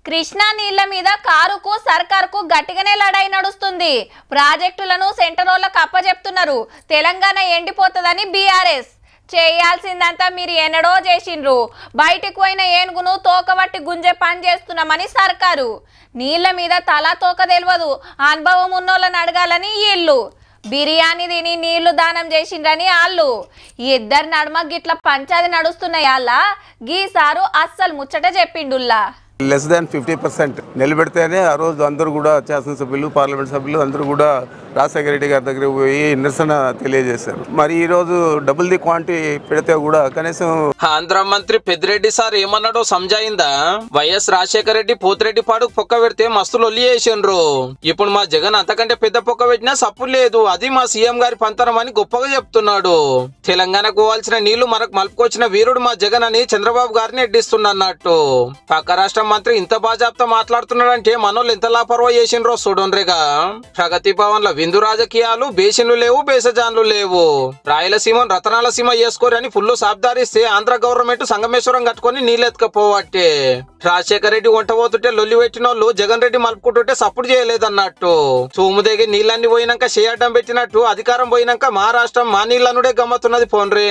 కృష్ణా నీళ్ల మీద కారుకు సర్కార్కు గట్టిగానే లడాయి నడుస్తుంది. ప్రాజెక్టులను సెంటరోళ్ళకు అప్పచెప్తున్నారు. తెలంగాణ ఎండిపోతుందని బీఆర్ఎస్. చేయాల్సిందంతా మీరు ఎన్నడో చేసిండ్రు. బయటికి పోయిన ఏనుగును తోకబట్టి గుంజే పని చేస్తున్నామని సర్కారు. నీళ్ల మీద తల తోక తెలియదు, అనుభవం ఉన్నోళ్ళని అడగాలని వీళ్ళు. బిర్యానీ తిని నీళ్లు దానం చేసిండ్రని వాళ్ళు. ఇద్దరు నడుమ గిట్ల పంచాది నడుస్తున్నాయి. వాళ్ళ గీసారు అస్సలు ముచ్చట చెప్పిండుల్లా. లెస్ దాన్ 50% నిలబెడితేనే ఆ రోజు అందరూ కూడా శాసనసభ్యులు, పార్లమెంట్ సభ్యులు అందరూ కూడా రాజశేఖర రెడ్డి గారి దగ్గర పోయి నిరసన తెలియజేశారు. మరి ఈ రోజు డబుల్ ది క్వాంటిటీ పెడితే కూడా కనీసం ఆంధ్ర మంత్రి పెద్దిరెడ్డి సార్ ఏమన్నాడో సంజాయిందా? వైఎస్ రాజశేఖర రెడ్డి పోతిరెడ్డి పాడుకు పొక్క పెడితే మస్తు లొల్లి చేసిండ్రు. ఇప్పుడు మా జగన్ అంతకంటే పెద్ద పొక్క పెట్టినా సప్పు లేదు, అది మా సీఎం గారి పంతనం అని గొప్పగా చెప్తున్నాడు. తెలంగాణకు పోవాల్సిన నీళ్లు మనకు మలుపుకొచ్చిన వీరుడు మా జగన్ అని చంద్రబాబు గారిని ఎడ్డిస్తున్నట్టు. పక్క రాష్ట్ర మంత్రి ఇంత బాజాబ్తా మాట్లాడుతున్నాడంటే మనోళ్ళు ఎంత లాపర్వా చేసిండ్రో చూడండిగా. ప్రగతి భవన్ లో విందు రాజకీయాలు, బేసిన్లు లేవు, బేసజాన్లు లేవు. రాయలసీమ రతనాల సీమ చేసుకోరని ఫుల్ సాబ్దారిస్తే ఆంధ్ర గవర్నమెంట్ సంగమేశ్వరం కట్టుకుని నీళ్ళెత్తుకపోవట్టే. రాజశేఖర రెడ్డి వంట పోతుంటే లొల్లి పెట్టిన వాళ్ళు జగన్ రెడ్డి మలుపుకుంటుంటే సపోర్ట్ చేయలేదన్నట్టు. సోము దగ్గర నీళ్ళన్ని పోయినాక చేయడం పెట్టినట్టు అధికారం పోయినాక మహారాష్ట్రం మా నీళ్ళనుడే గమ్మతున్నది పోన్రే.